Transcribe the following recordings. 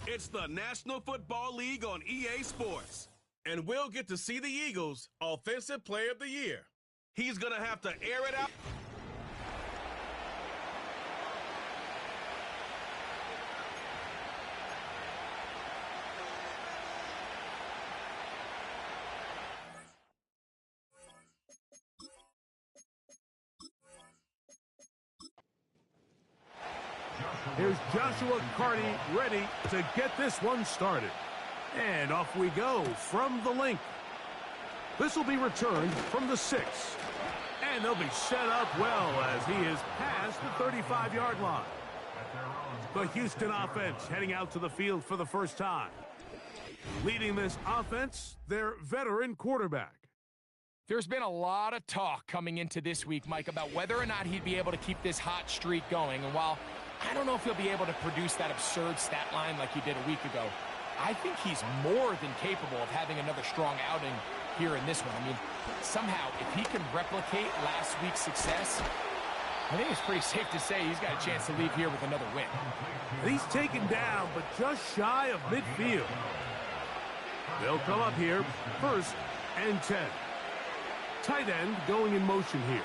It's the National Football League on EA Sports. And we'll get to see the Eagles' Offensive Player of the Year. He's going to have to air it out. Here's Joshua Carty ready to get this one started. And off we go from the link. This will be returned from the 6. And they'll be set up well as he is past the 35-yard line. The Houston offense heading out to the field for the first time. Leading this offense, their veteran quarterback. There's been a lot of talk coming into this week, Mike, about whether or not he'd be able to keep this hot streak going. And while I don't know if he'll be able to produce that absurd stat line like he did a week ago, I think he's more than capable of having another strong outing here in this one. I mean, somehow, if he can replicate last week's success, I think it's pretty safe to say he's got a chance to leave here with another win. And he's taken down, but just shy of midfield. They'll come up here, 1st and 10. Tight end going in motion here.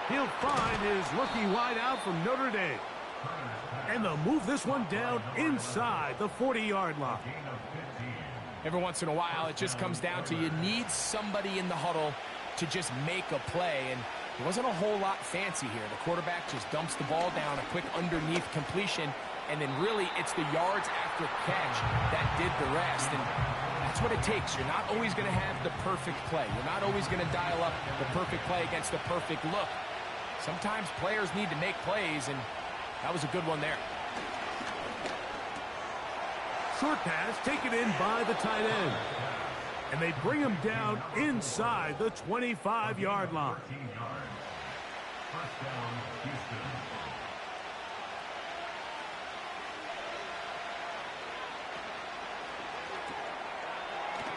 He'll find his rookie wideout from Notre Dame. And they'll move this one down inside the 40-yard line. Every once in a while, it just comes down to you need somebody in the huddle to just make a play. And it wasn't a whole lot fancy here. The quarterback just dumps the ball down, a quick underneath completion, and then really it's the yards after catch that did the rest. And that's what it takes. You're not always going to have the perfect play. You're not always going to dial up the perfect play against the perfect look. Sometimes players need to make plays, and that was a good one there. Short pass taken in by the tight end. And they bring him down inside the 25-yard line.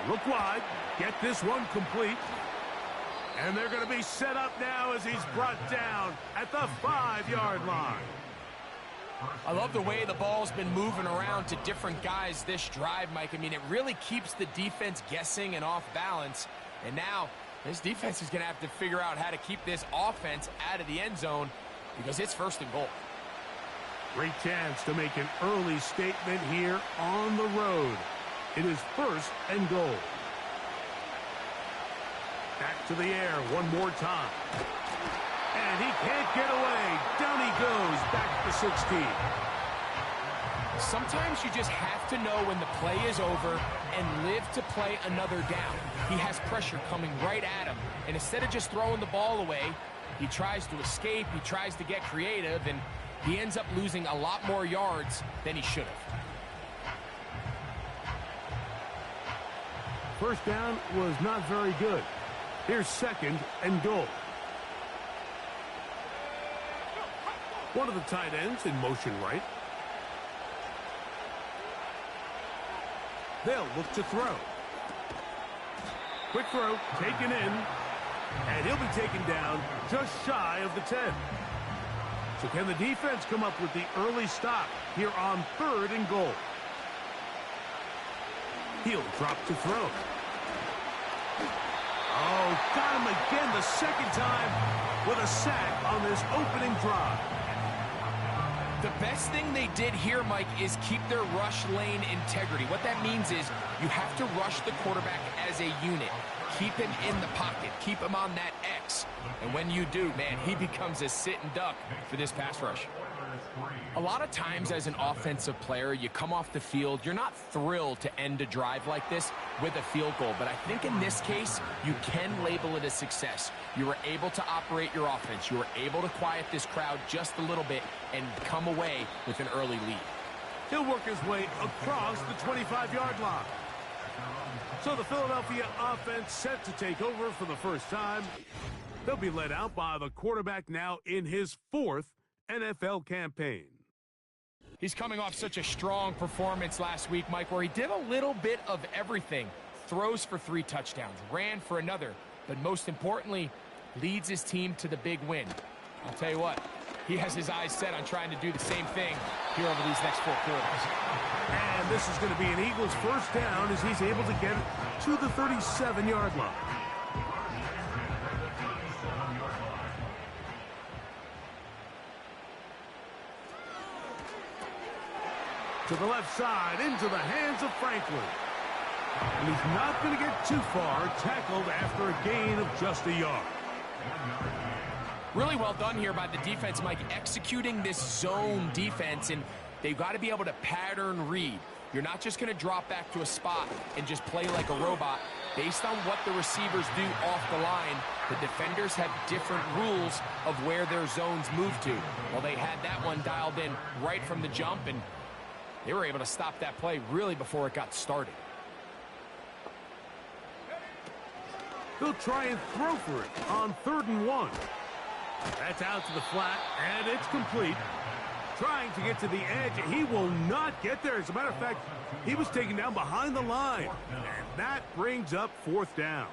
Look wide, get this one complete. And they're going to be set up now as he's brought down at the 5-yard line. I love the way the ball's been moving around to different guys this drive, Mike. I mean, it really keeps the defense guessing and off balance. And now this defense is going to have to figure out how to keep this offense out of the end zone because it's 1st and goal. Great chance to make an early statement here on the road. It is 1st and goal. Back to the air one more time. And he can't get away. Down he goes, back to 16. Sometimes you just have to know when the play is over and live to play another down. He has pressure coming right at him. And instead of just throwing the ball away, he tries to escape, he tries to get creative, and he ends up losing a lot more yards than he should have. First down was not very good. Here's 2nd and goal. One of the tight ends in motion right. They'll look to throw. Quick throw, taken in. And he'll be taken down just shy of the 10. So can the defense come up with the early stop here on 3rd and goal? He'll drop to throw. Oh, got him again the 2nd time with a sack on this opening drive. The best thing they did here, Mike, is keep their rush lane integrity. What that means is you have to rush the quarterback as a unit. Keep him in the pocket. Keep him on that X. And when you do, man, he becomes a sit and duck for this pass rush. A lot of times as an offensive player, you come off the field, you're not thrilled to end a drive like this with a field goal. But I think in this case, you can label it a success. You were able to operate your offense. You were able to quiet this crowd just a little bit and come away with an early lead. He'll work his way across the 25-yard line. So the Philadelphia offense set to take over for the first time. They'll be led out by the quarterback now in his 4th NFL campaign. He's coming off such a strong performance last week, Mike, where he did a little bit of everything. Throws for 3 touchdowns, ran for another, but most importantly, leads his team to the big win. I'll tell you what, He has his eyes set on trying to do the same thing here over these next 4 quarters. And this is going to be an Eagles first down as he's able to get it to the 37-yard line. To the left side, into the hands of Franklin. And he's not going to get too far, tackled after a gain of just a yard. Really well done here by the defense, Mike, executing this zone defense, and they've got to be able to pattern read. You're not just going to drop back to a spot and just play like a robot. Based on what the receivers do off the line, the defenders have different rules of where their zones move to. Well, they had that one dialed in right from the jump, and they were able to stop that play really before it got started. He'll try and throw for it on 3rd and 1. That's out to the flat, and it's complete. Trying to get to the edge. He will not get there. As a matter of fact, he was taken down behind the line. And that brings up 4th down.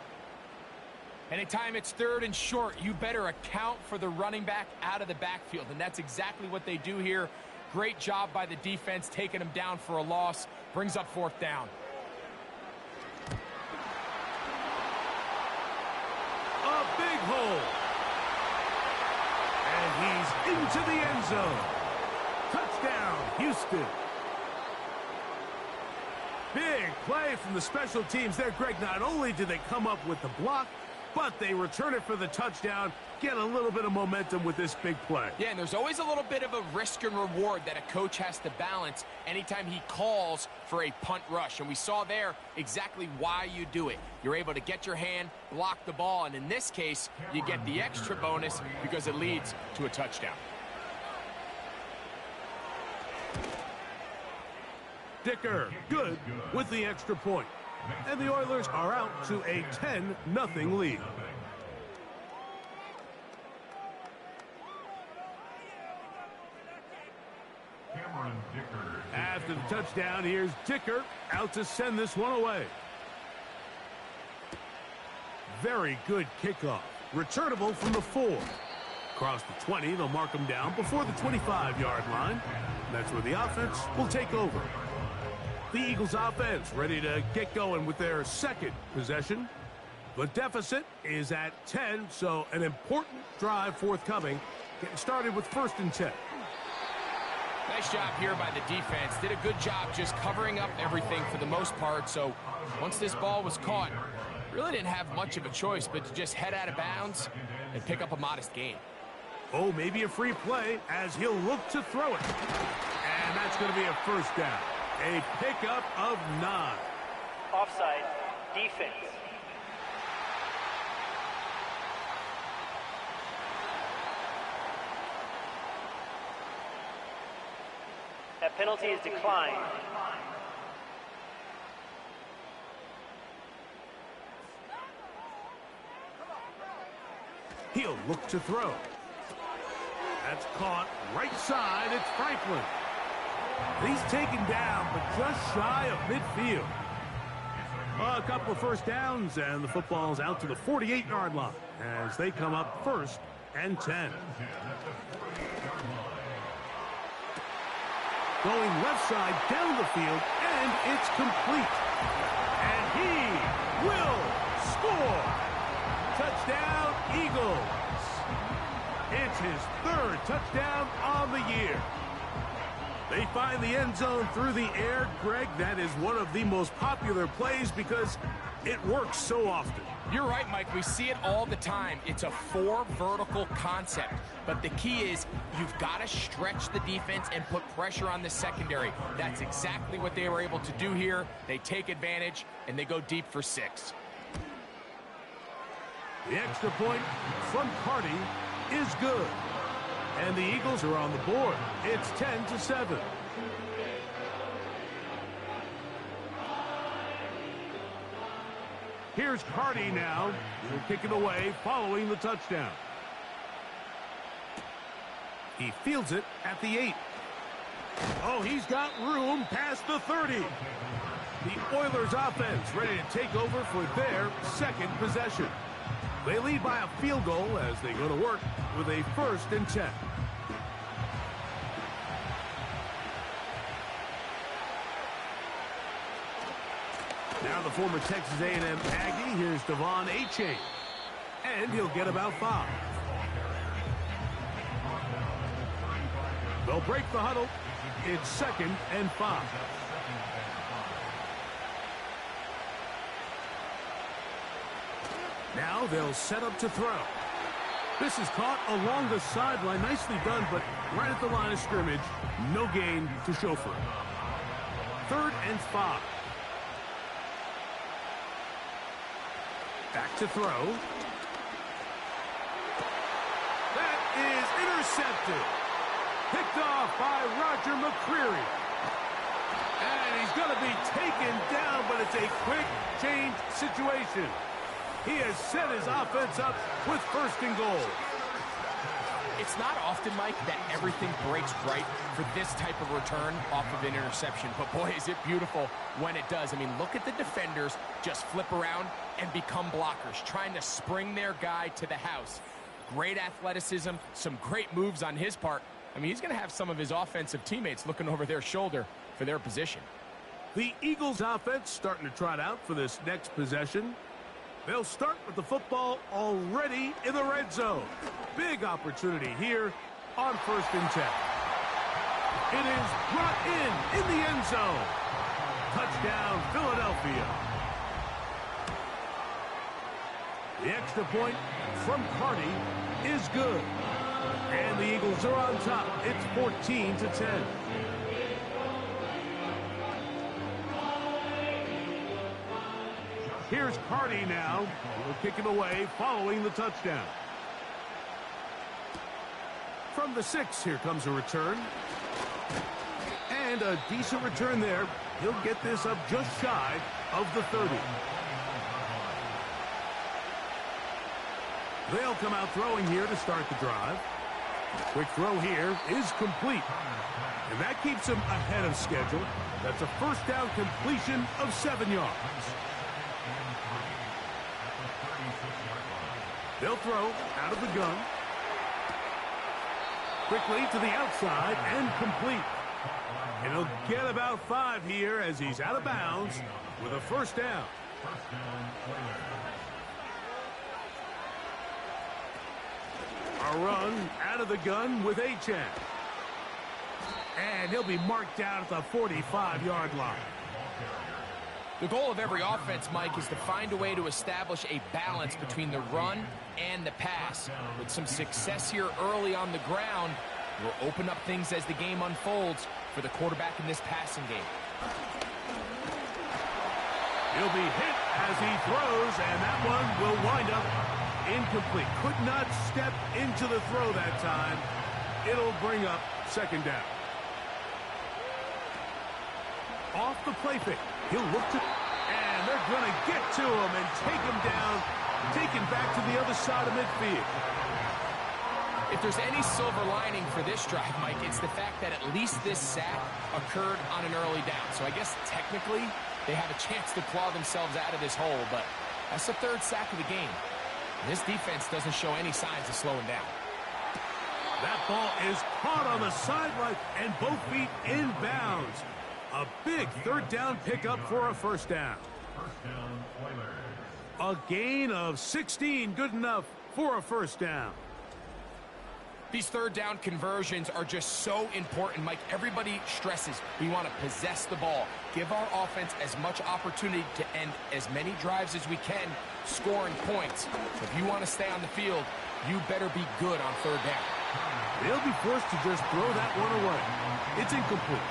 Anytime it's 3rd and short, you better account for the running back out of the backfield. And that's exactly what they do here. Great job by the defense, taking him down for a loss. Brings up 4th down. A big hole. And he's into the end zone. Touchdown, Houston. Big play from the special teams there, Greg. Not only did they come up with the block, but they return it for the touchdown, get a little bit of momentum with this big play. Yeah, and there's always a little bit of a risk and reward that a coach has to balance anytime he calls for a punt rush. And we saw there exactly why you do it. You're able to get your hand, block the ball, and in this case, you get the extra bonus because it leads to a touchdown. Dicker, good with the extra point. And the Oilers are out to a 10-0 lead. After the touchdown, here's Dicker out to send this one away. Very good kickoff. Returnable from the 4. Across the 20, they'll mark him down before the 25-yard line. That's where the offense will take over. The Eagles offense ready to get going with their second possession. The deficit is at 10, so an important drive forthcoming. Getting started with 1st and 10. Nice job here by the defense. Did a good job just covering up everything for the most part. So once this ball was caught, really didn't have much of a choice but to just head out of bounds and pick up a modest gain. Oh, maybe a free play as he'll look to throw it. And that's going to be a 1st down. A pickup of 9. Offside, defense. That penalty is declined. He'll look to throw. That's caught right side. It's Franklin. He's taken down, but just shy of midfield. A couple of 1st downs, and the football's out to the 48-yard line as they come up 1st and 10. Going left side down the field, and it's complete. And he will score. Touchdown, Eagles. It's his 3rd touchdown on the year. They find the end zone through the air. Greg, that is one of the most popular plays because it works so often. You're right, Mike. We see it all the time. It's a 4 vertical concept. But the key is you've got to stretch the defense and put pressure on the secondary. That's exactly what they were able to do here. They take advantage, and they go deep for 6. The extra point from Carty is good. And the Eagles are on the board. It's 10-7. Here's Carty now. He'll kick it away following the touchdown. He fields it at the 8. Oh, he's got room past the 30. The Oilers offense ready to take over for their 2nd possession. They lead by a field goal as they go to work with a 1st and 10. Now the former Texas A&M Aggie, here's Devon Achane. And he'll get about 5. They'll break the huddle. It's 2nd and 5. Now they'll set up to throw. This is caught along the sideline. Nicely done, but right at the line of scrimmage. No gain to show for it. 3rd and 5. Back to throw. That is intercepted. Picked off by Roger McCreary. And he's going to be taken down, but it's a quick change situation. He has set his offense up with 1st and goal. It's not often, Mike, that everything breaks right for this type of return off of an interception. But, boy, is it beautiful when it does. I mean, look at the defenders just flip around and become blockers, trying to spring their guy to the house. Great athleticism, some great moves on his part. I mean, he's going to have some of his offensive teammates looking over their shoulder for their position. The Eagles offense starting to trot out for this next possession. They'll start with the football already in the red zone. Big opportunity here on 1st and 10. It is brought in the end zone. Touchdown, Philadelphia. The extra point from Carty is good. And the Eagles are on top. It's 14-10. Here's Carty now. He'll kick it away following the touchdown. From the 6, here comes a return. And a decent return there. He'll get this up just shy of the 30. They'll come out throwing here to start the drive. Quick throw here is complete. And that keeps him ahead of schedule. That's a 1st down completion of 7 yards. They'll throw out of the gun. Quickly to the outside and complete. And he'll get about 5 here as he's out of bounds with a 1st down. A run out of the gun with Achane. And he'll be marked down at the 45-yard line. The goal of every offense, Mike, is to find a way to establish a balance between the run and the pass. With some success here early on the ground, will open up things as the game unfolds for the quarterback in this passing game. He'll be hit as he throws, and that one will wind up incomplete. Could not step into the throw that time. It'll bring up 2nd down. Off the play fake. He'll look to, and they're going to get to him and take him down, taken back to the other side of midfield. If there's any silver lining for this drive, Mike, it's the fact that at least this sack occurred on an early down. So I guess technically they have a chance to claw themselves out of this hole, but that's the 3rd sack of the game. This defense doesn't show any signs of slowing down. That ball is caught on the sideline and both feet in bounds. A big 3rd down pickup for a 1st down. A gain of 16, good enough for a 1st down. These 3rd down conversions are just so important, Mike. Everybody stresses we want to possess the ball, give our offense as much opportunity to end as many drives as we can, scoring points. So if you want to stay on the field, you better be good on 3rd down. They'll be forced to just throw that one away. It's incomplete.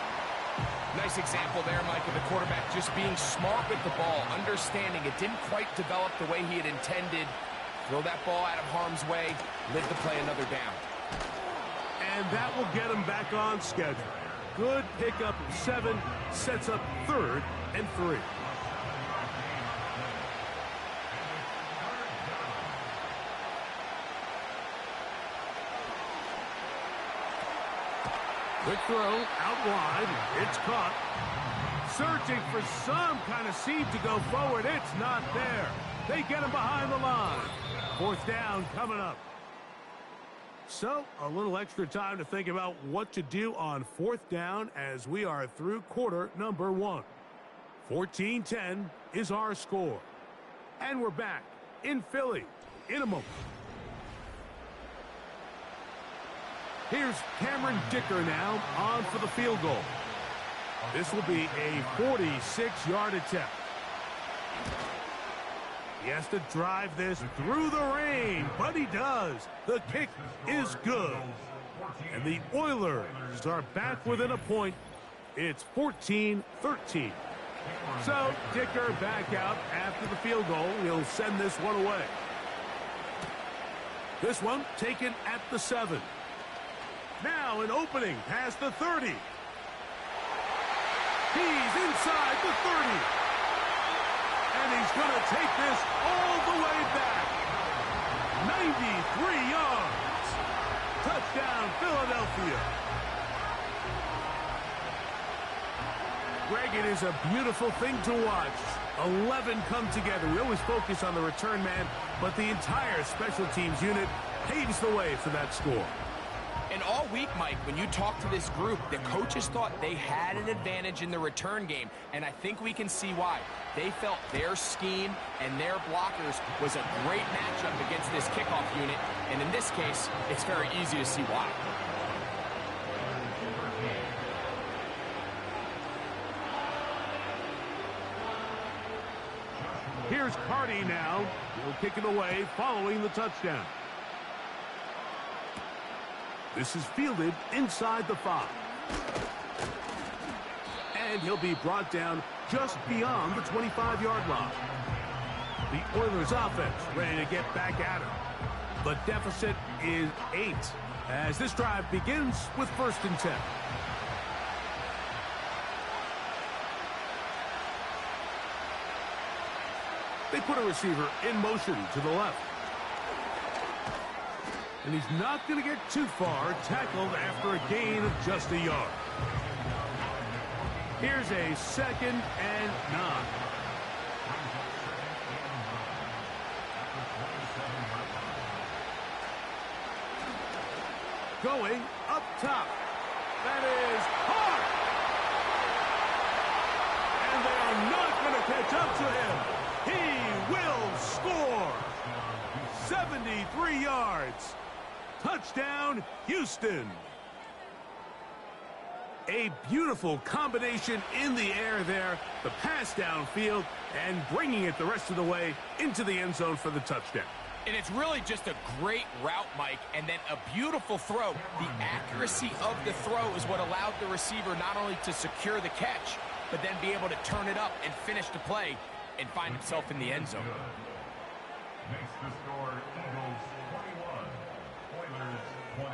Nice example there, Mike, of the quarterback just being smart with the ball, understanding it didn't quite develop the way he had intended. Throw that ball out of harm's way, live to play another down. And that will get him back on schedule. Good pickup of 7, sets up 3rd and 3. Quick throw out wide. It's caught. Searching for some kind of seed to go forward. It's not there. They get him behind the line. 4th down coming up. So, a little extra time to think about what to do on 4th down as we are through quarter number 1. 14-10 is our score. And we're back in Philly in a moment. Here's Cameron Dicker now on for the field goal. This will be a 46-yard attempt. He has to drive this through the rain, but he does. The kick is good. And the Oilers are back within a point. It's 14-13. So, Dicker back out after the field goal. He'll send this one away. This one taken at the 7. Now an opening past the 30. He's inside the 30. And he's going to take this all the way back. 93 yards. Touchdown, Philadelphia. Greg, it is a beautiful thing to watch. 11 come together. We always focus on the return man, but the entire special teams unit paves the way for that score. And all week, Mike, when you talk to this group, the coaches thought they had an advantage in the return game, and I think we can see why. They felt their scheme and their blockers was a great matchup against this kickoff unit, and in this case, it's very easy to see why. Here's Carty now. He'll kick it away following the touchdown. This is fielded inside the 5. And he'll be brought down just beyond the 25-yard line. The Oilers offense ready to get back at him. The deficit is 8 as this drive begins with 1st and 10. They put a receiver in motion to the left. And he's not going to get too far, tackled after a gain of just a yard. Here's a 2nd and 9. Going up top. That is hard. And they are not going to catch up to him. He will score. 73 yards. Touchdown, Houston. A beautiful combination in the air there. The pass downfield and bringing it the rest of the way into the end zone for the touchdown. And it's really just a great route, Mike, and then a beautiful throw. The accuracy of the throw is what allowed the receiver not only to secure the catch, but then be able to turn it up and finish the play and find himself in the end zone. Makes the score Eagles 21, Oilers 20.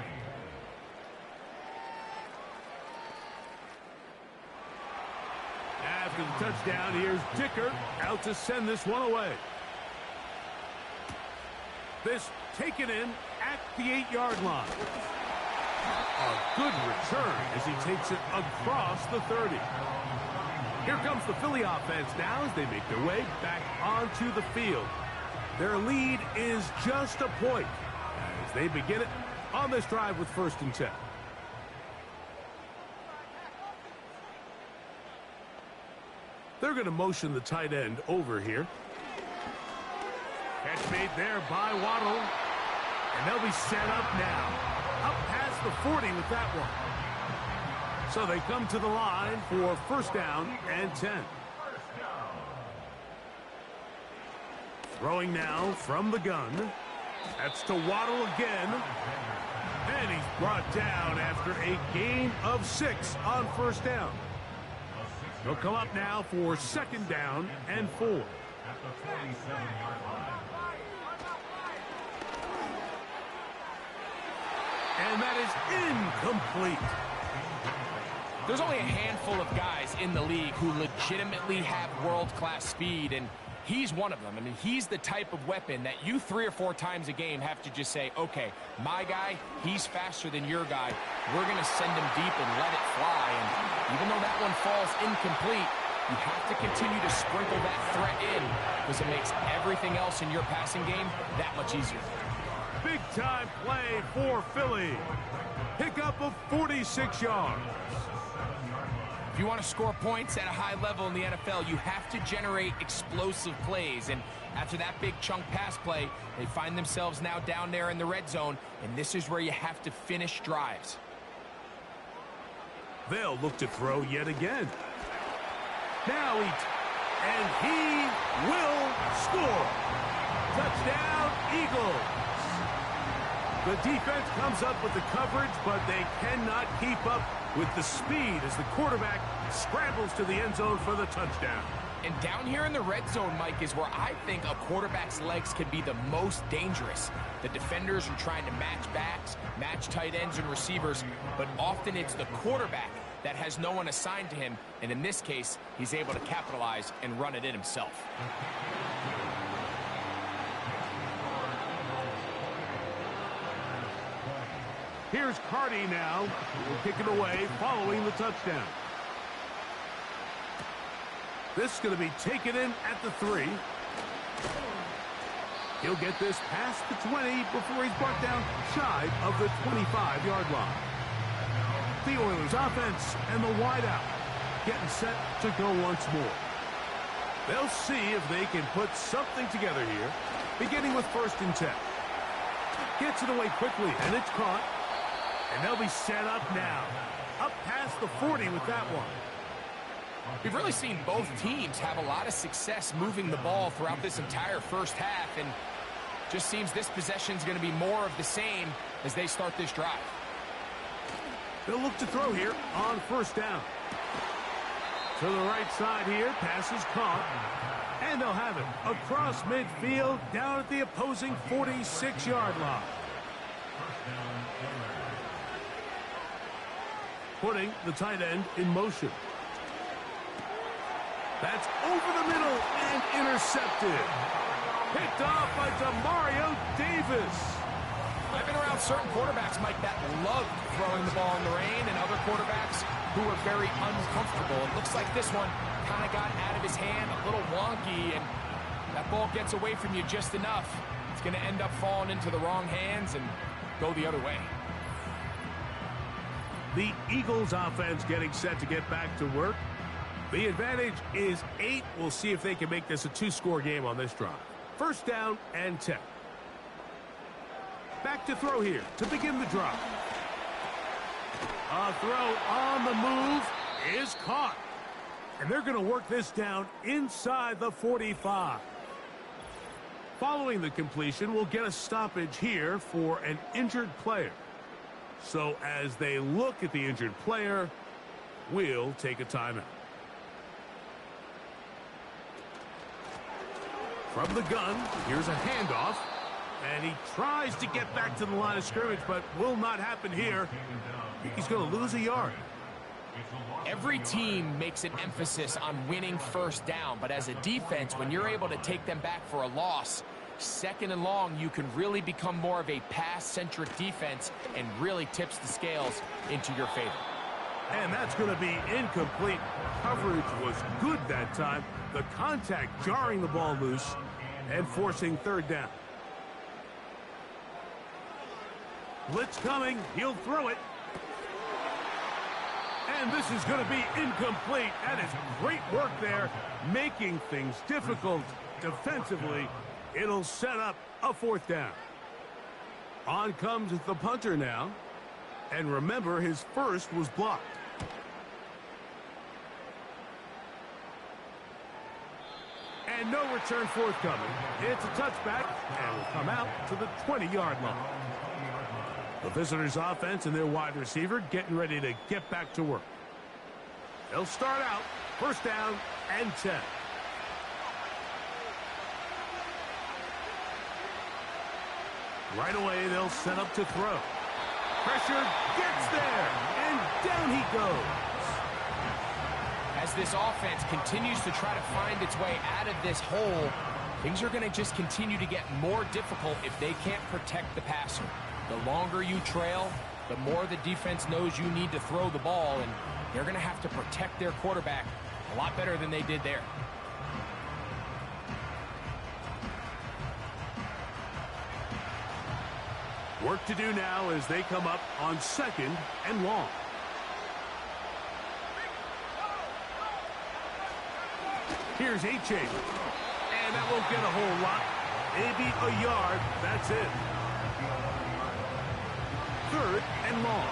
After the touchdown, here's Dicker out to send this one away. This taken in at the 8-yard line. A good return as he takes it across the 30. Here comes the Philly offense now as they make their way back onto the field. Their lead is just a point as they begin it on this drive with 1st and 10. They're going to motion the tight end over here. Catch made there by Waddle. And they'll be set up now. Up past the 40 with that one. So they come to the line for 1st down and 10. Throwing now from the gun. That's to Waddle again. And he's brought down after a gain of 6 on 1st down. He'll come up now for 2nd down and 4. At the 47-yard line. And that is incomplete. There's only a handful of guys in the league who legitimately have world-class speed, and he's one of them. I mean, he's the type of weapon that you 3 or 4 times a game have to just say, okay, my guy, he's faster than your guy. We're going to send him deep and let it fly. And even though that one falls incomplete, you have to continue to sprinkle that threat in because it makes everything else in your passing game that much easier. Big-time play for Philly. Pickup of 46 yards. If you want to score points at a high level in the NFL, you have to generate explosive plays. And after that big chunk pass play, they find themselves now down there in the red zone, and this is where you have to finish drives. They'll look to throw yet again. Now and he will score. Touchdown, Eagles. The defense comes up with the coverage, but they cannot keep up with the speed as the quarterback scrambles to the end zone for the touchdown. And down here in the red zone, Mike, is where I think a quarterback's legs can be the most dangerous. The defenders are trying to match backs, match tight ends and receivers, but often it's the quarterback that has no one assigned to him, and in this case, he's able to capitalize and run it in himself. Here's Carty now. He'll kick it away following the touchdown. This is going to be taken in at the 3. He'll get this past the 20 before he's brought down shy of the 25-yard line. The Oilers offense and the wideout getting set to go once more. They'll see if they can put something together here, beginning with 1st and 10. Gets it away quickly, and it's caught. And they'll be set up now. Up past the 40 with that one. We've really seen both teams have a lot of success moving the ball throughout this entire first half, and just seems this possession is going to be more of the same as they start this drive. They'll look to throw here on 1st down. To the right side here, pass is caught. And they'll have it across midfield down at the opposing 46-yard line. Putting the tight end in motion. That's over the middle and intercepted. Picked off by Demario Davis. I've been around certain quarterbacks, Mike, that loved throwing the ball in the rain, and other quarterbacks who were very uncomfortable. It looks like this one kind of got out of his hand, a little wonky, and that ball gets away from you just enough. It's going to end up falling into the wrong hands and go the other way. The Eagles offense getting set to get back to work. The advantage is 8. We'll see if they can make this a 2-score game on this drive. 1st down and 10. Back to throw here to begin the drive. A throw on the move is caught. And they're going to work this down inside the 45. Following the completion, we'll get a stoppage here for an injured player. So as they look at the injured player, we'll take a timeout. From the gun, here's a handoff. And he tries to get back to the line of scrimmage, but will not happen here. I think he's going to lose a yard. Every team makes an emphasis on winning 1st down, but as a defense, when you're able to take them back for a loss, 2nd and long, you can really become more of a pass-centric defense and really tips the scales into your favor. And that's going to be incomplete. Coverage was good that time. The contact jarring the ball loose and forcing 3rd down. Blitz coming. He'll throw it. And this is going to be incomplete. That is great work there, making things difficult defensively. It'll set up a 4th down. On comes the punter now. And remember, his first was blocked. And no return forthcoming. It's a touchback, and will come out to the 20-yard line. The visitors' offense and their wide receiver getting ready to get back to work. They'll start out 1st down and 10. Right away, they'll set up to throw. Pressure gets there, and down he goes. As this offense continues to try to find its way out of this hole, things are going to just continue to get more difficult if they can't protect the passer. The longer you trail, the more the defense knows you need to throw the ball, and they're going to have to protect their quarterback a lot better than they did there. Work to do now as they come up on 2nd and long. Here's A chain. And that won't get a whole lot. Maybe a yard. That's it. 3rd and long.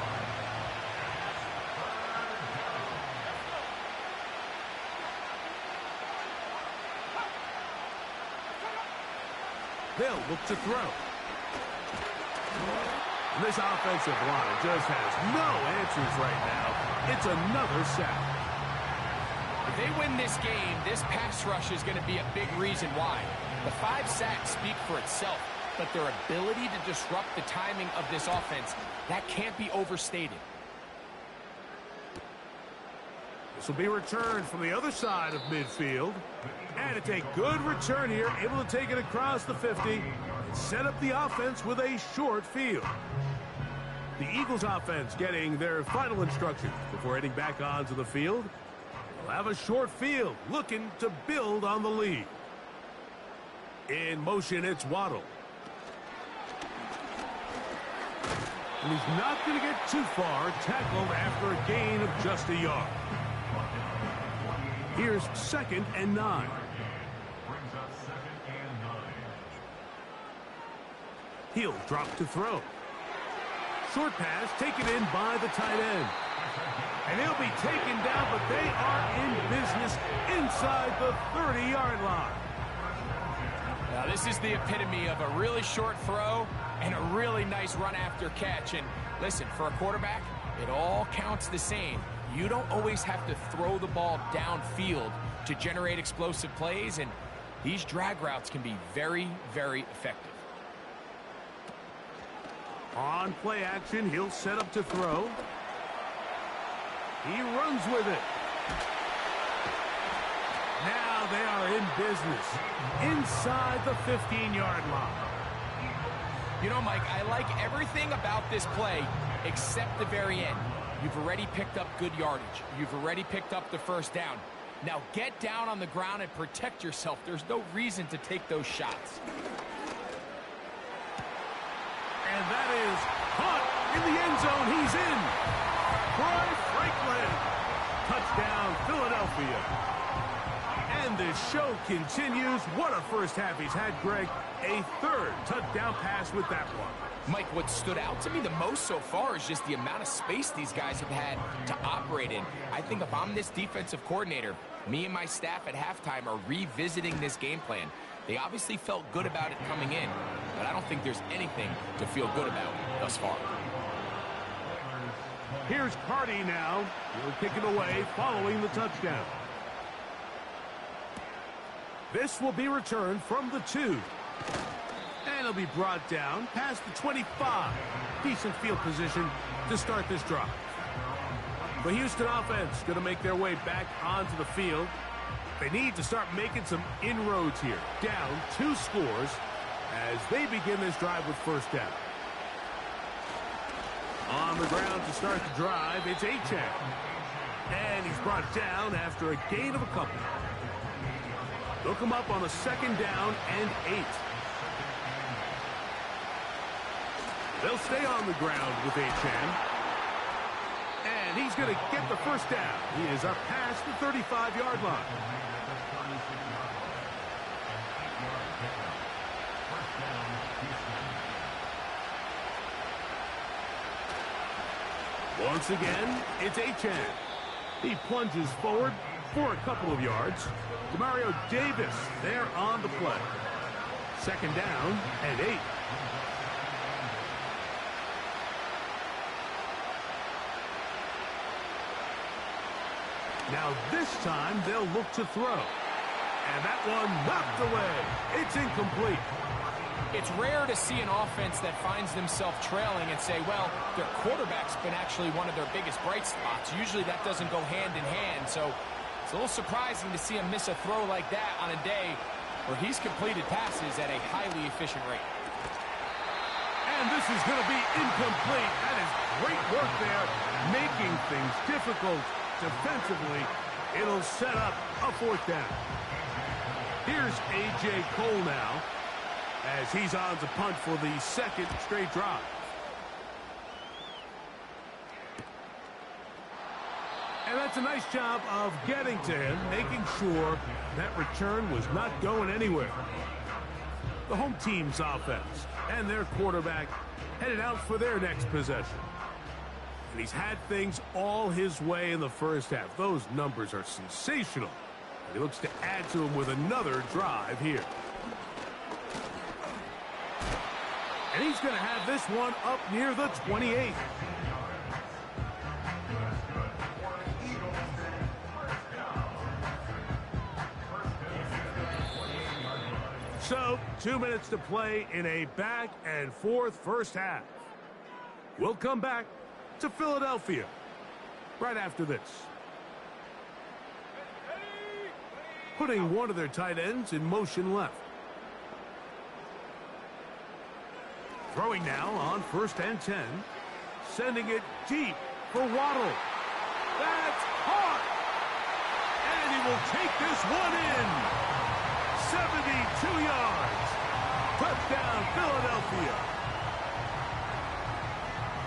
They'll look to throw. This offensive line just has no answers right now. It's another sack. If they win this game, this pass rush is going to be a big reason why. The 5 sacks speak for itself, but their ability to disrupt the timing of this offense, that can't be overstated. This will be returned from the other side of midfield. And it's a good return here, able to take it across the 50 and set up the offense with a short field. The Eagles offense getting their final instructions before heading back onto the field. They'll have a short field, looking to build on the lead. In motion, it's Waddle. And he's not going to get too far, tackled after a gain of just a yard. Here's 2nd and 9. Brings up 2nd and 9. He'll drop to throw. Short pass taken in by the tight end. And he'll be taken down, but they are in business inside the 30-yard line. Now, this is the epitome of a really short throw and a really nice run after catch. And listen, for a quarterback, it all counts the same. You don't always have to throw the ball downfield to generate explosive plays, and these drag routes can be very, very effective. On play action, he'll set up to throw. He runs with it. Now they are in business inside the 15-yard line. You know, Mike, I like everything about this play except the very end. You've already picked up good yardage. You've already picked up the first down. Now get down on the ground and protect yourself. There's no reason to take those shots. And that is caught in the end zone. He's in. Troy Franklin. Touchdown, Philadelphia. And the show continues. What a first half he's had, Greg. A 3rd touchdown pass with that one. Mike, what stood out to me the most so far is just the amount of space these guys have had to operate in. I think if I'm this defensive coordinator, me and my staff at halftime are revisiting this game plan. They obviously felt good about it coming in, but I don't think there's anything to feel good about thus far. Here's Carty now. He'll kick it away following the touchdown. This will be returned from the 2. And it'll be brought down past the 25. Decent field position to start this drive. The Houston offense going to make their way back onto the field. They need to start making some inroads here. Down 2 scores as they begin this drive with first down. On the ground to start the drive, it's Achane. And he's brought down after a gain of a couple. They'll come up on a 2nd down and 8. They'll stay on the ground with Achane. And he's going to get the first down. He is up past the 35-yard line. Once again, it's Achane. He plunges forward for a couple of yards. Demario Davis there on the play. 2nd down and 8. Now this time they'll look to throw. And that one knocked away. It's incomplete. It's rare to see an offense that finds themselves trailing and say, well, their quarterback's been actually one of their biggest bright spots. Usually that doesn't go hand in hand, so it's a little surprising to see him miss a throw like that on a day where he's completed passes at a highly efficient rate. And this is going to be incomplete. That is great work there, making things difficult defensively. It'll set up a 4th down. Here's A.J. Cole now, as he's on to punt for the 2nd straight drive. And that's That's a nice job of getting to him, making sure that return was not going anywhere. The home team's offense and their quarterback headed out for their next possession. And he's had things all his way in the first half. Those numbers are sensational. And he looks to add to them with another drive here. And he's going to have this one up near the 28. So, 2 minutes to play in a back-and-forth first half. We'll come back to Philadelphia right after this. Putting one of their tight ends in motion left. Throwing now on 1st and 10. Sending it deep for Waddle. That's caught! And he will take this one in. 72 yards. Touchdown, Philadelphia.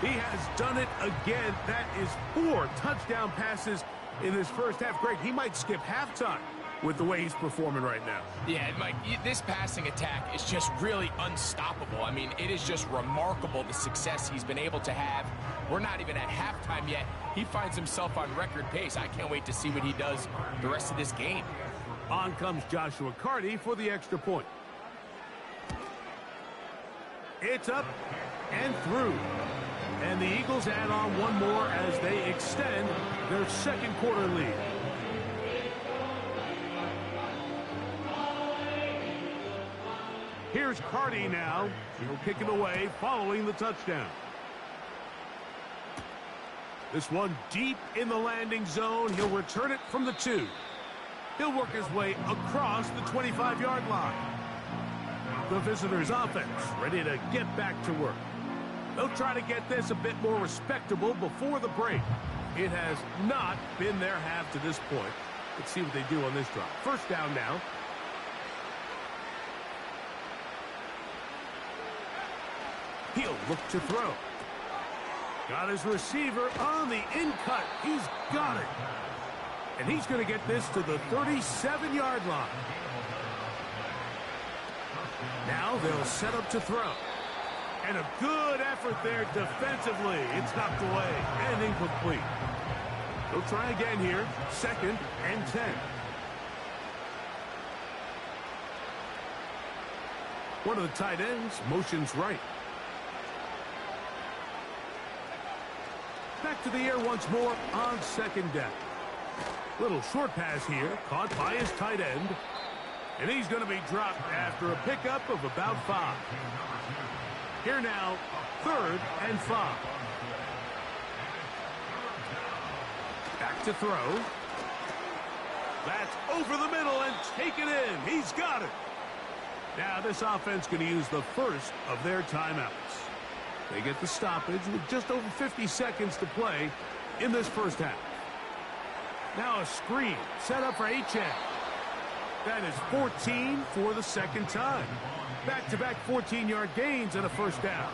He has done it again. That is 4 touchdown passes in this first half. Greg, he might skip halftime with the way he's performing right now. Yeah, Mike, this passing attack is just really unstoppable. I mean, it is just remarkable the success he's been able to have. We're not even at halftime yet. He finds himself on record pace. I can't wait to see what he does the rest of this game. On comes Joshua Carty for the extra point. It's up and through. And the Eagles add on one more as they extend their second quarter lead. Here's Carty now. He'll kick it away following the touchdown. This one deep in the landing zone. He'll return it from the 2. He'll work his way across the 25-yard line. The visitors' offense ready to get back to work. They'll try to get this a bit more respectable before the break. It has not been their half to this point. Let's see what they do on this drive. First down now. He'll look to throw. Got his receiver on the in-cut. He's got it. And he's going to get this to the 37-yard line. Now they'll set up to throw. And a good effort there defensively. It's knocked away and incomplete. They'll try again here. 2nd and 10. One of the tight ends motions right. Back to the air once more on 2nd down. Little short pass here, caught by his tight end. And he's going to be dropped after a pickup of about 5. Here now, 3rd and 5. Back to throw. That's over the middle and taken in. He's got it. Now this offense going to use the first of their timeouts. They get the stoppage with just over 50 seconds to play in this first half. Now a screen set up for Achane. That is 14 for the second time. Back-to-back 14-yard gains and a first down.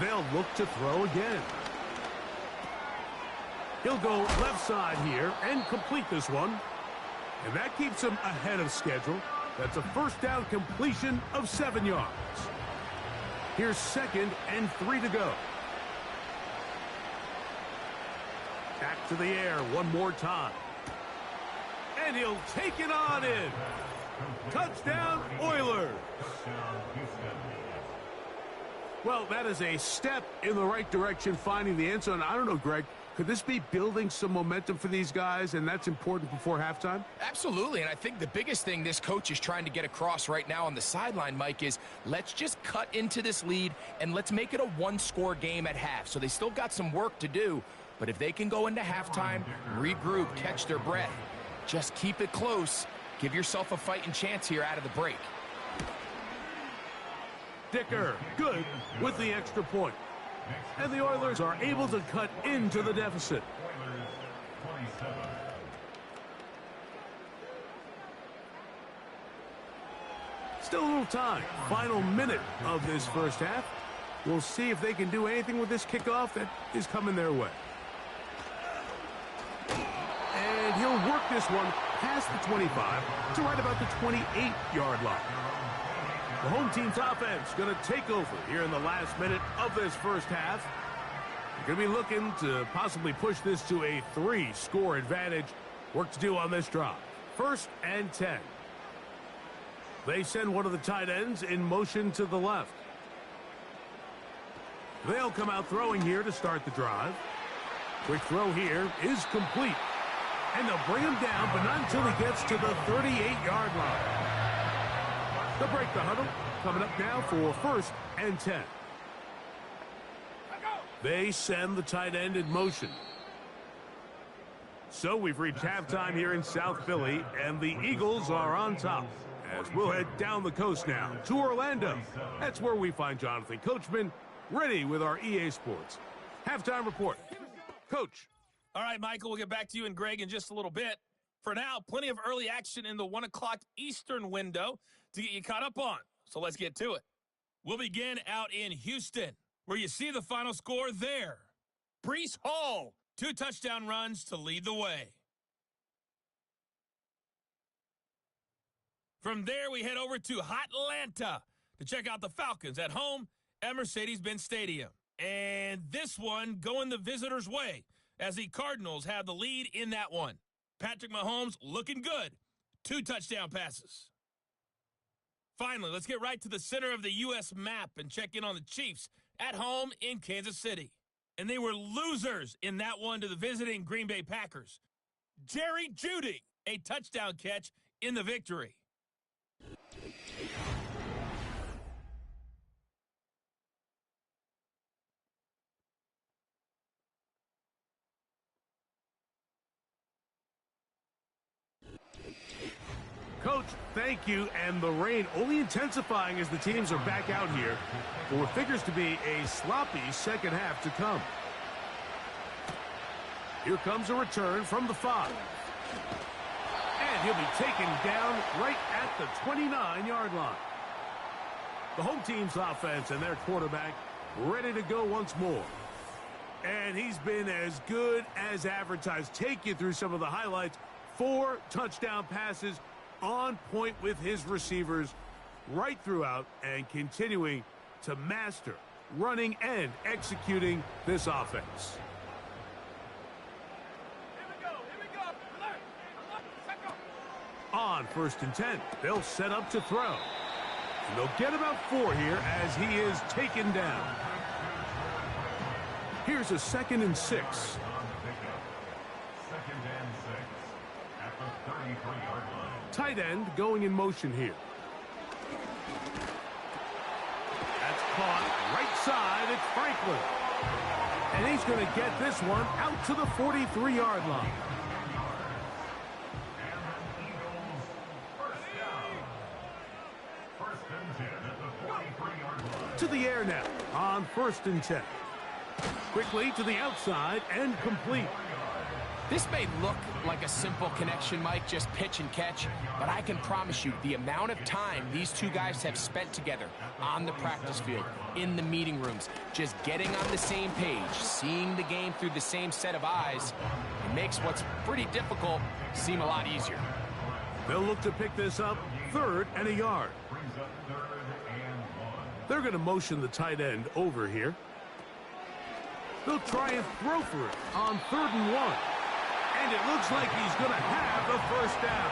They'll look to throw again. He'll go left side here and complete this one. And that keeps him ahead of schedule. That's a first down completion of 7 yards. Here's 2nd and 3 to go. Back to the air one more time. And he'll take it on in. Touchdown, Oilers. Well, that is a step in the right direction, finding the end zone. I don't know, Greg. Could this be building some momentum for these guys, and that's important before halftime? Absolutely, and I think the biggest thing this coach is trying to get across right now on the sideline, Mike, is let's just cut into this lead, and let's make it a one-score game at half. So they still got some work to do, but if they can go into halftime, regroup, catch their breath, just keep it close, give yourself a fighting chance here out of the break. Dicker, good with the extra point. And the Oilers are able to cut into the deficit. Still a little time. Final minute of this first half. We'll see if they can do anything with this kickoff that is coming their way. And he'll work this one past the 25 to right about the 28-yard line. The home team's offense going to take over here in the last minute of this first half. They're going to be looking to possibly push this to a 3-score advantage. Work to do on this drive. 1st and 10. They send one of the tight ends in motion to the left. They'll come out throwing here to start the drive. Quick throw here is complete. And they'll bring him down, but not until he gets to the 38-yard line. They'll break the huddle. Coming up now for 1st and 10. They send the tight end in motion. So we've reached halftime here in South Philly, and the Eagles are on top. As we'll head down the coast now to Orlando. That's where we find Jonathan Coachman ready with our EA Sports halftime report. Coach. All right, Michael, we'll get back to you and Greg in just a little bit. For now, plenty of early action in the 1 o'clock Eastern window to get you caught up on. So let's get to it. We'll begin out in Houston, where you see the final score there. Breece Hall, 2 touchdown runs to lead the way. From there, we head over to Atlanta to check out the Falcons at home at Mercedes-Benz Stadium. And this one going the visitors' way as the Cardinals have the lead in that one. Patrick Mahomes looking good. 2 touchdown passes. Finally, let's get right to the center of the U.S. map and check in on the Chiefs at home in Kansas City. And they were losers in that one to the visiting Green Bay Packers. Jerry Jeudy, a touchdown catch in the victory. Coach, thank you. And the rain only intensifying as the teams are back out here for what figures to be a sloppy second half to come. Here comes a return from the 5. And he'll be taken down right at the 29-yard line. The home team's offense and their quarterback ready to go once more. And he's been as good as advertised. Take you through some of the highlights. 4 touchdown passes on point with his receivers right throughout and continuing to master running and executing this offense. On 1st and 10, they'll set up to throw. And they'll get about 4 here as he is taken down. Here's a 2nd and 6. 2nd and 6 at the 33-yard line. Tight end going in motion here. That's caught right side. It's Franklin. And he's going to get this one out to the 43-yard line. To the air now on 1st and 10. Quickly to the outside and complete. This may look like a simple connection, Mike, just pitch and catch, but I can promise you the amount of time these two guys have spent together on the practice field, in the meeting rooms, just getting on the same page, seeing the game through the same set of eyes, it makes what's pretty difficult seem a lot easier. They'll look to pick this up 3rd and a yard. They're going to motion the tight end over here. They'll try and throw for it on 3rd and 1. And it looks like he's going to have the 1st down.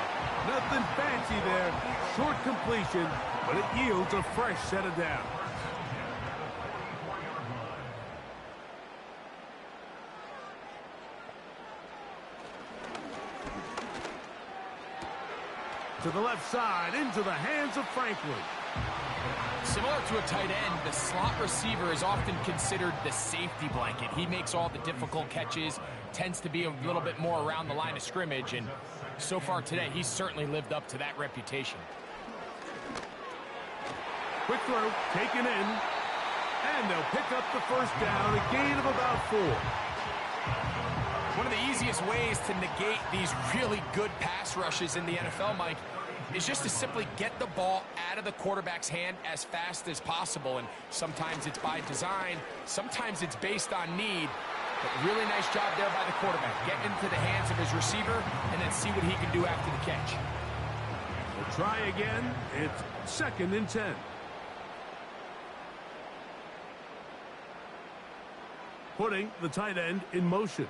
Nothing fancy there. Short completion, but it yields a fresh set of downs. To the left side, into the hands of Franklin. Similar to a tight end, the slot receiver is often considered the safety blanket. He makes all the difficult catches, tends to be a little bit more around the line of scrimmage, and so far today, he's certainly lived up to that reputation. Quick throw, taken in, and they'll pick up the 1st down, a gain of about 4. One of the easiest ways to negate these really good pass rushes in the NFL, Mike, is just to simply get the ball out of the quarterback's hand as fast as possible. And sometimes it's by design, sometimes it's based on need. But really nice job there by the quarterback. Get into the hands of his receiver and then see what he can do after the catch. We'll try again. It's 2nd and 10. Putting the tight end in motion.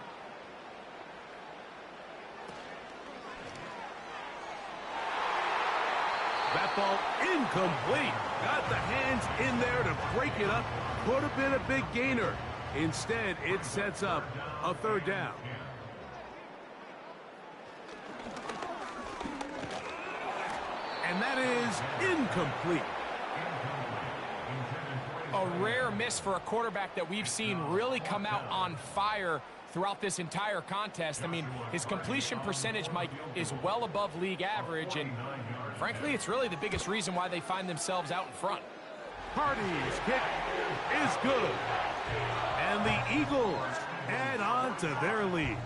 That ball incomplete. Got the hands in there to break it up. Could have been a big gainer. Instead, it sets up a 3rd down. And that is incomplete. A rare miss for a quarterback that we've seen really come out on fire throughout this entire contest. I mean, his completion percentage, Mike, is well above league average, and frankly, it's really the biggest reason why they find themselves out in front. Hardy's kick is good. And the Eagles add on to their lead.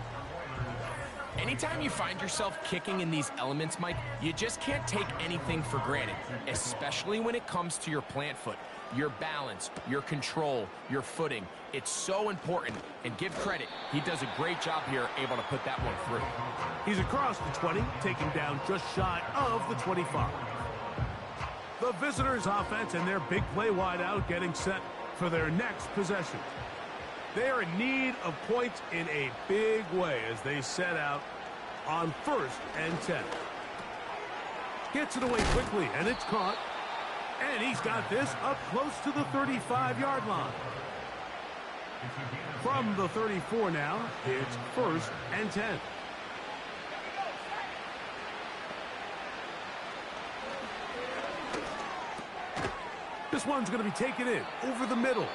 Anytime you find yourself kicking in these elements, Mike, you just can't take anything for granted, especially when it comes to your plant foot. Your balance, your control, your footing. It's so important, and give credit. He does a great job here, able to put that one through. He's across the 20, taking down just shy of the 25. The visitors' offense and their big play wideout getting set for their next possession. They are in need of points in a big way as they set out on 1st and 10. Gets it away quickly, and it's caught. And he's got this up close to the 35-yard line. From the 34 now, it's 1st and 10. This one's going to be taken in over the middle.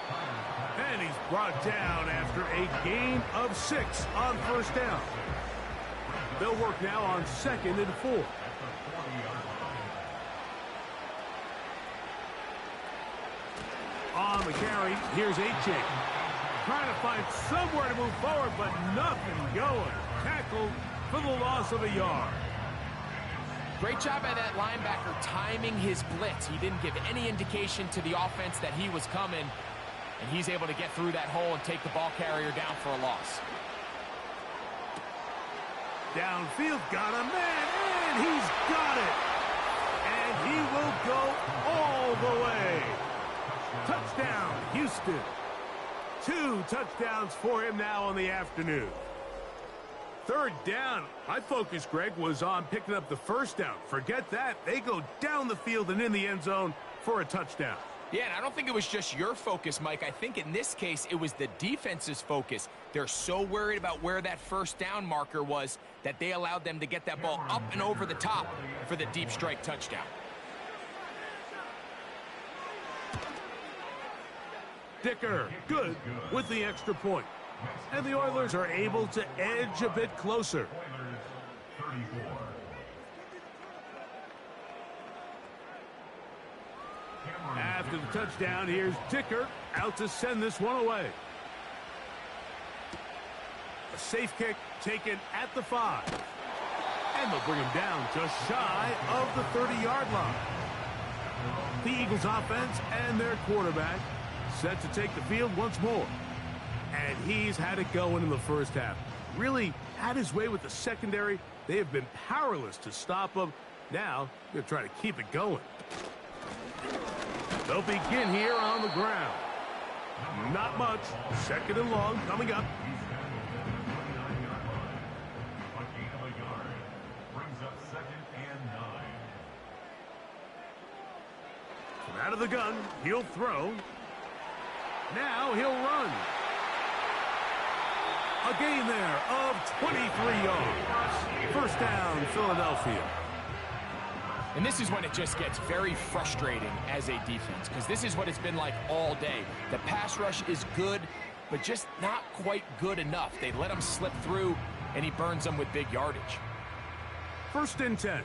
And he's brought down after a gain of 6 on 1st down. They'll work now on 2nd and 4. On the carry, here's A-Chain. Trying to find somewhere to move forward, but nothing going. Tackled for the loss of a yard. Great job by that linebacker timing his blitz. He didn't give any indication to the offense that he was coming, and he's able to get through that hole and take the ball carrier down for a loss. Downfield, got a man, and he's got it. And he will go all the way. Touchdown, Houston. 2 touchdowns for him now on the afternoon. 3rd down. My focus, Greg, was on picking up the 1st down. Forget that. They go down the field and in the end zone for a touchdown. Yeah, and I don't think it was just your focus, Mike. I think in this case, it was the defense's focus. They're so worried about where that 1st down marker was that they allowed them to get that ball up and over the top for the deep strike touchdown. Dicker, good with the extra point. And the Oilers are able to edge a bit closer. After the touchdown, here's Dicker out to send this one away. A safe kick taken at the 5. And they'll bring him down just shy of the 30-yard line. The Eagles offense and their quarterback set to take the field once more. And he's had it going in the 1st half. Really had his way with the secondary. They have been powerless to stop him. Now they're trying to keep it going. They'll begin here on the ground. Not much. 2nd and long coming up. From out of the gun, he'll throw. Now he'll run. A gain there of 23 yards. 1st down, Philadelphia. And this is when it just gets very frustrating as a defense, because this is what it's been like all day. The pass rush is good, but just not quite good enough. They let him slip through, and he burns them with big yardage. 1st and 10.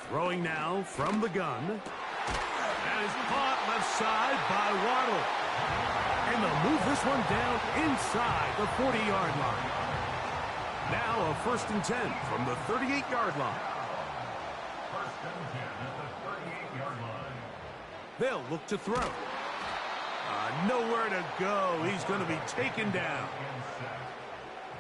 Throwing now from the gun. That is caught left side by Waddle. And they'll move this one down inside the 40-yard line. Now a 1st and 10 from the 38-yard line. 1st and 10 at the 38-yard line. They'll look to throw. Nowhere to go. He's going to be taken down.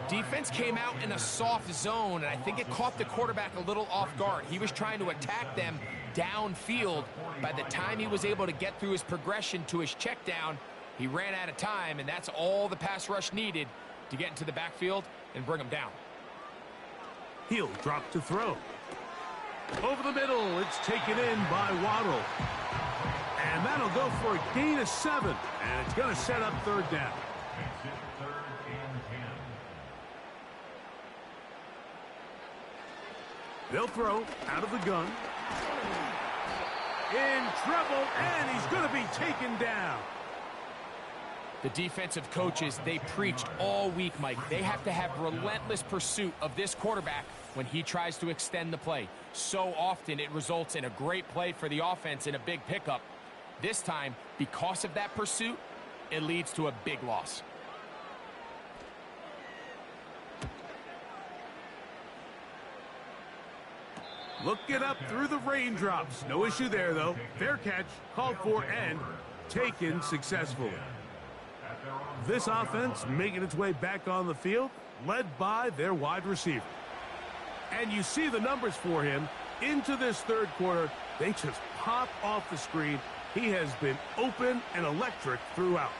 Defense came out in a soft zone, and I think it caught the quarterback a little off guard. He was trying to attack them downfield. By the time he was able to get through his progression to his check down, he ran out of time, and that's all the pass rush needed to get into the backfield and bring him down. He'll drop to throw. Over the middle, it's taken in by Waddle. And that'll go for a gain of 7, and it's going to set up 3rd down. Makes it 3rd and 10. They'll throw out of the gun. In trouble, and he's going to be taken down. The defensive coaches, they preached all week, Mike. They have to have relentless pursuit of this quarterback when he tries to extend the play. So often it results in a great play for the offense and a big pickup. This time, because of that pursuit, it leads to a big loss. Looking up through the raindrops. No issue there, though. Fair catch, called for, and taken successfully. This offense making its way back on the field, led by their wide receiver. And you see the numbers for him into this 3rd quarter. They just pop off the screen. He has been open and electric throughout.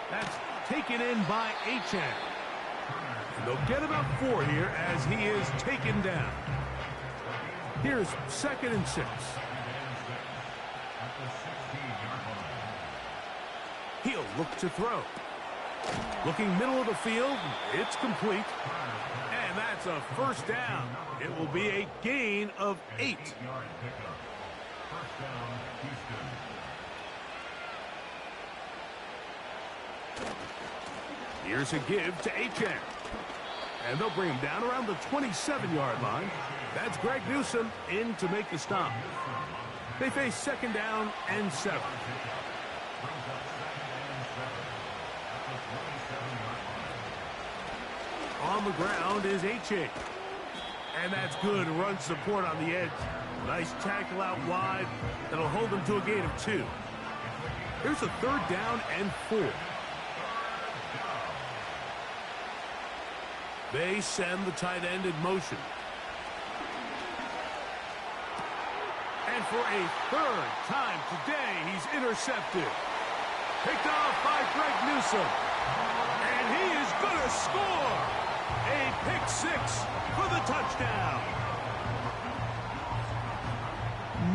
That's taken in by Achane. And they'll get about 4 here as he is taken down. Here's 2nd and 6. He'll look to throw. Looking middle of the field, it's complete. And that's a 1st down. It will be a gain of 8. Here's a give to Achane. And they'll bring him down around the 27-yard line. That's Greg Newsome in to make the stop. They face 2nd down and 7. On the ground is Achane. And that's good run support on the edge. Nice tackle out wide. That'll hold them to a gain of 2. Here's a 3rd down and 4. They send the tight end in motion. And for a 3rd time today, he's intercepted. Picked off by Greg Newsome. And he is going to score. A pick 6 for the touchdown.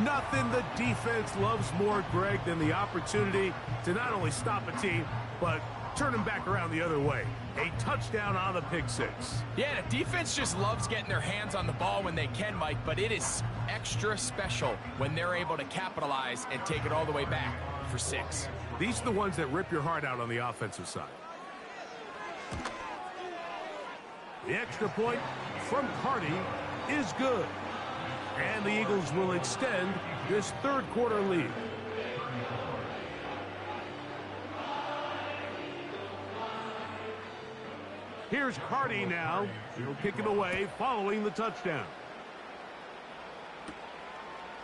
Nothing the defense loves more, Greg, than the opportunity to not only stop a team, but turn them back around the other way. A touchdown on the pick 6. Yeah, the defense just loves getting their hands on the ball when they can, Mike, but it is extra special when they're able to capitalize and take it all the way back for 6. These are the ones that rip your heart out on the offensive side. The extra point from Carty is good. And the Eagles will extend this 3rd quarter lead. Here's Carty now. He'll kick it away following the touchdown.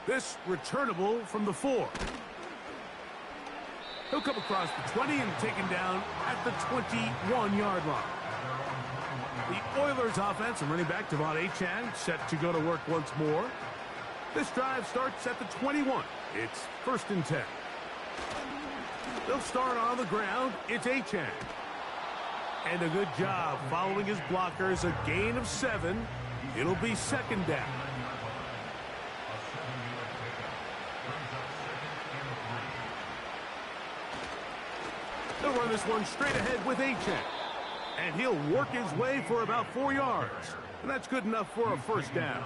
This returnable from the 4. He'll come across the 20 and taken down at the 21-yard line. The Oilers offense and running back Devon Achane set to go to work once more. This drive starts at the 21. It's 1st and 10. They'll start on the ground. It's Achane. And a good job following his blockers. A gain of 7. It'll be 2nd down. They'll run this one straight ahead with Achane. And he'll work his way for about 4 yards. And that's good enough for a 1st down.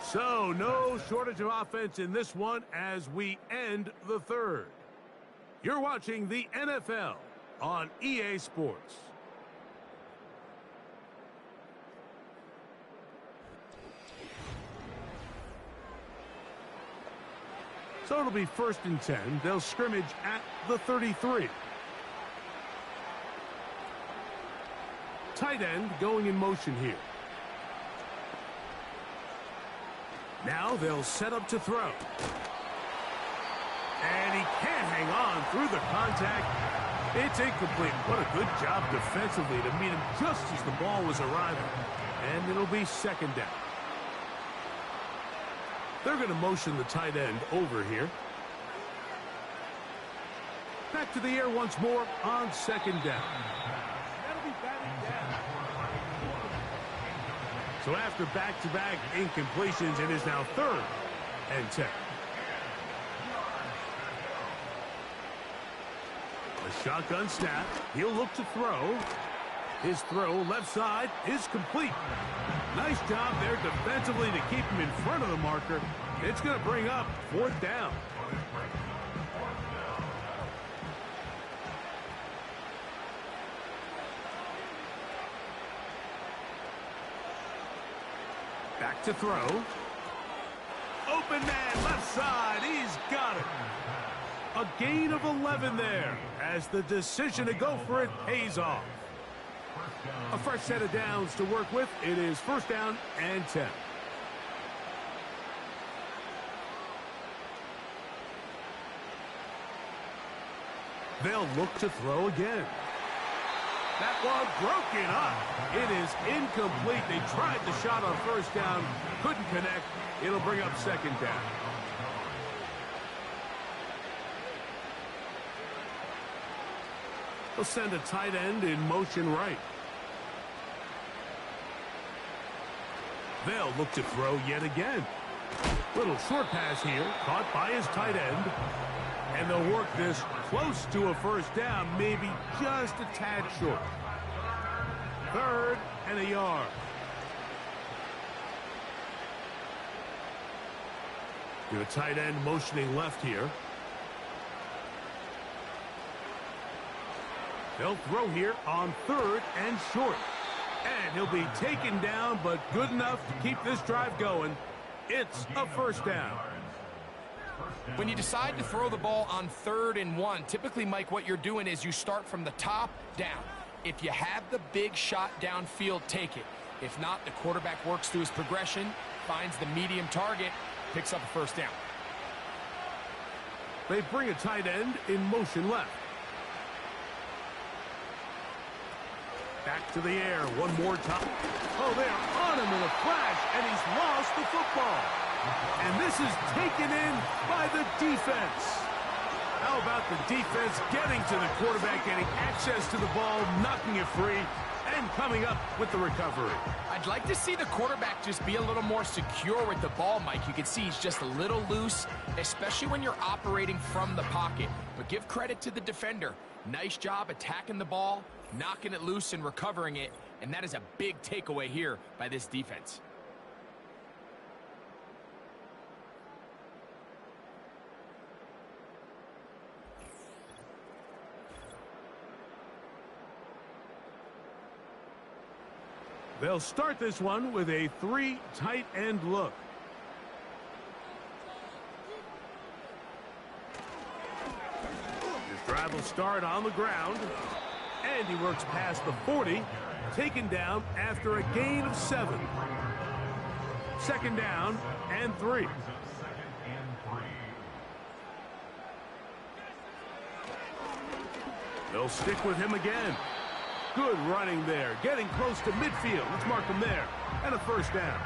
So, no shortage of offense in this one as we end the 3rd. You're watching the NFL on EA Sports. So it'll be 1st and 10. They'll scrimmage at the 33. Tight end going in motion here. Now they'll set up to throw. And he can't hang on through the contact. It's incomplete. What a good job defensively to meet him just as the ball was arriving. And it'll be 2nd down. They're going to motion the tight end over here. Back to the air once more on 2nd down. That'll be batted down. So after back-to-back incompletions, it is now 3rd and 10. A shotgun snap. He'll look to throw. His throw left side is complete. Nice job there defensively to keep him in front of the marker. It's going to bring up 4th down. Back to throw. Open man left side. He's got it. A gain of 11 there as the decision to go for it pays off. A fresh set of downs to work with. It is 1st down and 10. They'll look to throw again. That one broken up. It is incomplete. They tried the shot on 1st down. Couldn't connect. It'll bring up 2nd down. They'll send a tight end in motion right. They'll look to throw yet again. Little short pass here, caught by his tight end. And they'll work this close to a 1st down, maybe just a tad short. 3rd and a yard. Your tight end motioning left here. They'll throw here on 3rd and short. And he'll be taken down, but good enough to keep this drive going. It's a 1st down. When you decide to throw the ball on 3rd and 1, typically, Mike, what you're doing is you start from the top down. If you have the big shot downfield, take it. If not, the quarterback works through his progression, finds the medium target, picks up a 1st down. They bring a tight end in motion left. Back to the air one more time. Oh, they're on him in a flash, and he's lost the football. And this is taken in by the defense. How about the defense getting to the quarterback, getting access to the ball, knocking it free, and coming up with the recovery? I'd like to see the quarterback just be a little more secure with the ball, Mike. You can see he's just a little loose, especially when you're operating from the pocket. But give credit to the defender. Nice job attacking the ball, knocking it loose and recovering it, and that is a big takeaway here by this defense. They'll start this one with a 3 tight end look. His drive will start on the ground. And he works past the 40, taken down after a gain of 7. 2nd down and 3. They'll stick with him again. Good running there, getting close to midfield. Let's mark him there. And a 1st down.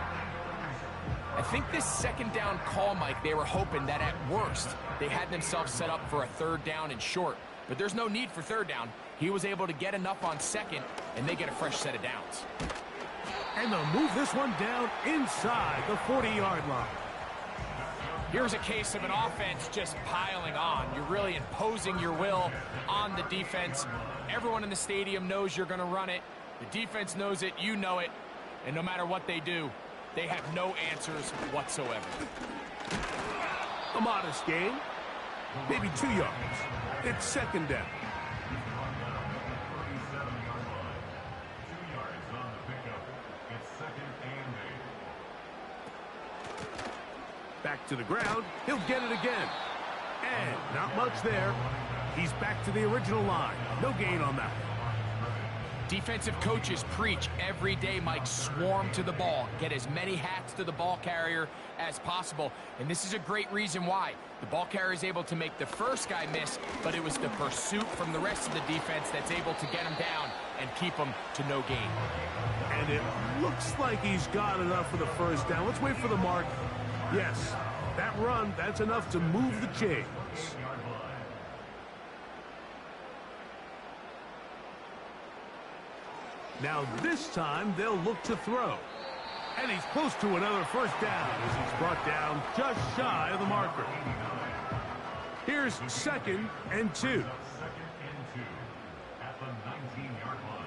I think this 2nd down call, Mike, they were hoping that at worst they had themselves set up for a 3rd down and short. But there's no need for 3rd down. He was able to get enough on 2nd, and they get a fresh set of downs. And they'll move this one down inside the 40-yard line. Here's a case of an offense just piling on. You're really imposing your will on the defense. Everyone in the stadium knows you're going to run it. The defense knows it, you know it. And no matter what they do, they have no answers whatsoever. A modest gain, maybe 2 yards. It's 2nd down. Back to the ground. He'll get it again. And not much there. He's back to the original line. No gain on that. Defensive coaches preach every day, Mike, swarm to the ball. Get as many hats to the ball carrier as possible. And this is a great reason why. The ball carrier is able to make the first guy miss, but it was the pursuit from the rest of the defense that's able to get him down and keep him to no gain. And it looks like he's got enough for the first down. Let's wait for the mark. Yes, that run, that's enough to move the chains. Now this time they'll look to throw. And he's close to another first down as he's brought down just shy of the marker. Here's 2nd and 2. 2nd and 2 at the 19-yard line.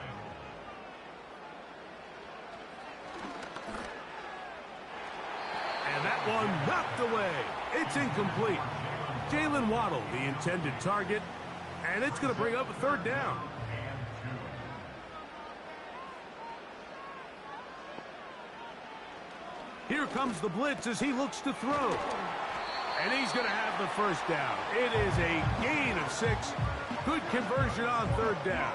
And that one knocked away. It's incomplete. Jalen Waddle, the intended target, and it's going to bring up a 3rd down. Here comes the blitz as he looks to throw. And he's going to have the first down. It is a gain of 6. Good conversion on 3rd down.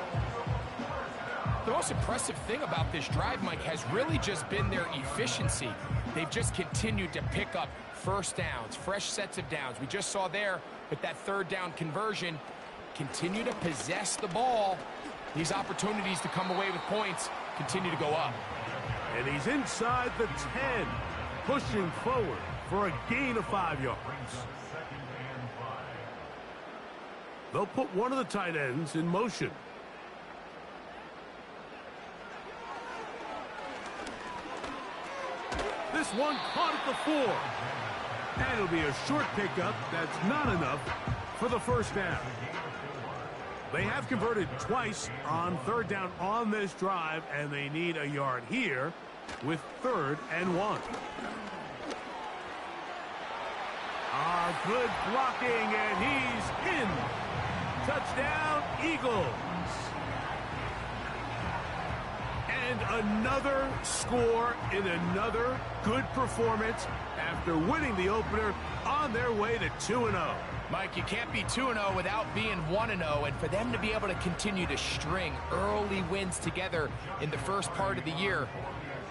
The most impressive thing about this drive, Mike, has really just been their efficiency. They've just continued to pick up first downs, fresh sets of downs. We just saw there with that 3rd down conversion, continue to possess the ball. These opportunities to come away with points continue to go up. And he's inside the 10, pushing forward for a gain of 5 yards. They'll put one of the tight ends in motion. This one caught at the 4. And it'll be a short pickup. That's not enough for the first down. They have converted twice on 3rd down on this drive, and they need a yard here with 3rd and 1. Good blocking, and he's in. Touchdown, Eagles. And another score in another good performance after winning the opener on their way to 2-0. Mike, you can't be 2-0 without being 1-0, and for them to be able to continue to string early wins together in the first part of the year,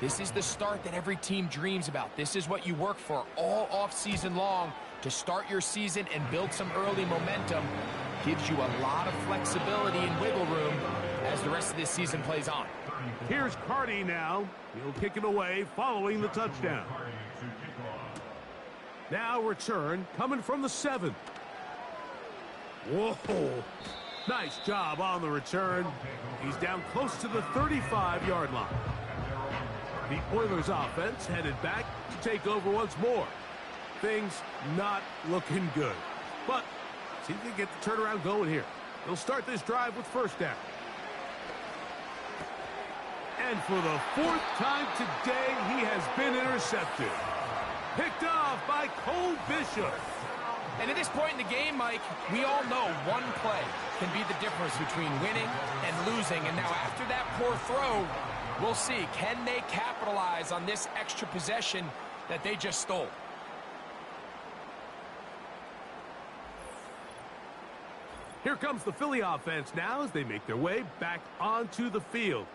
this is the start that every team dreams about. This is what you work for all off-season long to start your season and build some early momentum. Gives you a lot of flexibility and wiggle room as the rest of this season plays on. Here's Carty now. He'll kick it away following the touchdown. Now return coming from the 7. Whoa. Nice job on the return. He's down close to the 35-yard line. The Oilers offense headed back to take over once more. Things not looking good. But see if they get the turnaround going here. They'll start this drive with first down. And for the 4th time today, he has been intercepted. Picked off by Cole Bishop. And at this point in the game, Mike, we all know one play can be the difference between winning and losing. And now after that poor throw, we'll see. Can they capitalize on this extra possession that they just stole? Here comes the Philly offense now as they make their way back onto the field.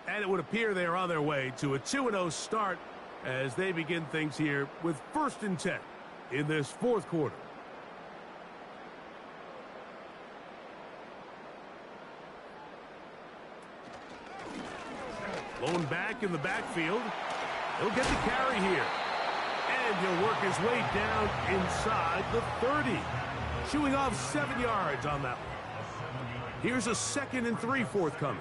And it would appear they are on their way to a 2-0 start as they begin things here with 1st and 10 in this 4th quarter. Blown back in the backfield. He'll get the carry here. And he'll work his way down inside the 30. Chewing off 7 yards on that one. Here's a 2nd and 3 forthcoming.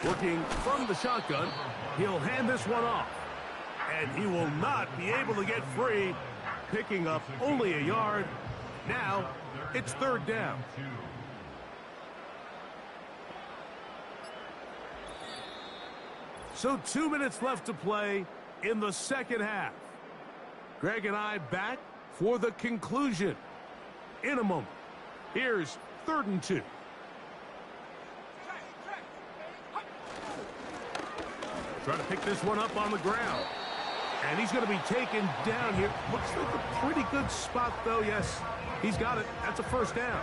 Working from the shotgun, he'll hand this one off. And he will not be able to get free, picking up only a yard. Now, it's 3rd down. So 2 minutes left to play in the 2nd half. Greg and I back for the conclusion in a moment. Here's 3rd and 2. Trying to pick this one up on the ground. And he's going to be taken down here. Looks like a pretty good spot, though. Yes, he's got it. That's a first down.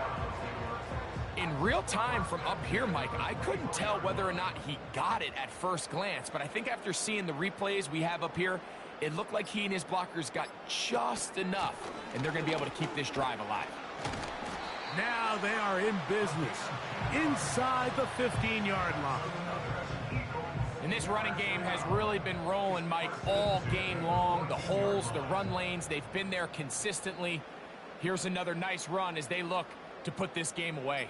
In real time from up here, Mike, I couldn't tell whether or not he got it at first glance, but I think after seeing the replays we have up here, it looked like he and his blockers got just enough, and they're going to be able to keep this drive alive. Now they are in business inside the 15-yard line. And this running game has really been rolling, Mike, all game long. The holes, the run lanes, they've been there consistently. Here's another nice run as they look to put this game away.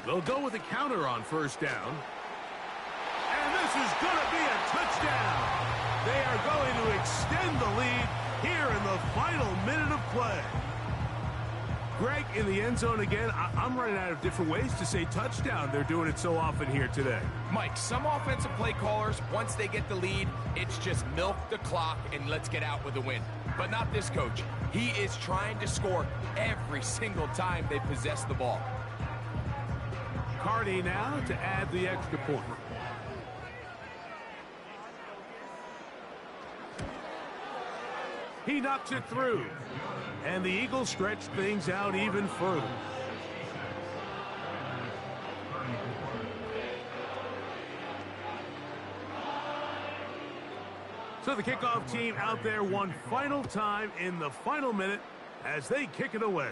They'll go with a counter on first down. And this is going to be a touchdown. They are going to extend the lead here in the final minute of play. Greg, in the end zone again, I'm running out of different ways to say touchdown. They're doing it so often here today. Mike, some offensive play callers, once they get the lead, it's just milk the clock and let's get out with a win. But not this coach. He is trying to score every single time they possess the ball. Carney now to add the extra point. He knocks it through. And the Eagles stretch things out even further. So the kickoff team out there one final time in the final minute as they kick it away.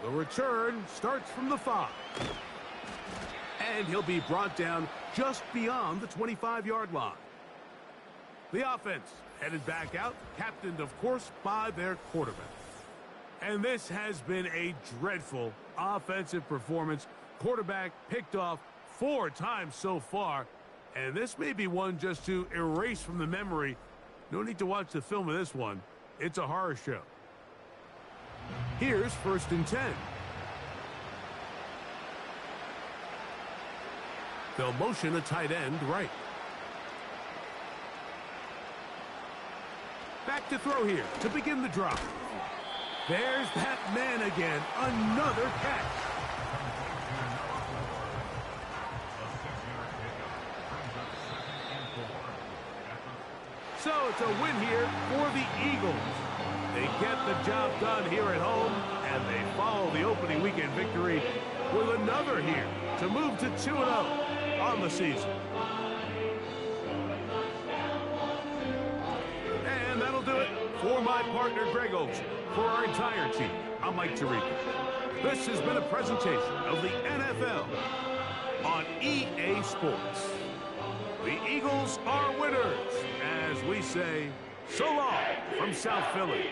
The return starts from the 5. And he'll be brought down just beyond the 25-yard line. The offense headed back out, captained, of course, by their quarterback. And this has been a dreadful offensive performance. Quarterback picked off 4 times so far. And this may be one just to erase from the memory. No need to watch the film of this one. It's a horror show. Here's 1st and 10. They'll motion a tight end right. Back to throw here to begin the drive. There's that man again. Another catch. So it's a win here for the Eagles. They get the job done here at home, and they follow the opening weekend victory with another here to move to 2-0 on the season. And that'll do it for my partner, Greg Olson. For our entire team, I'm Mike Tirico. This has been a presentation of the NFL on EA Sports. The Eagles are winners, as we say, so long from South Philly.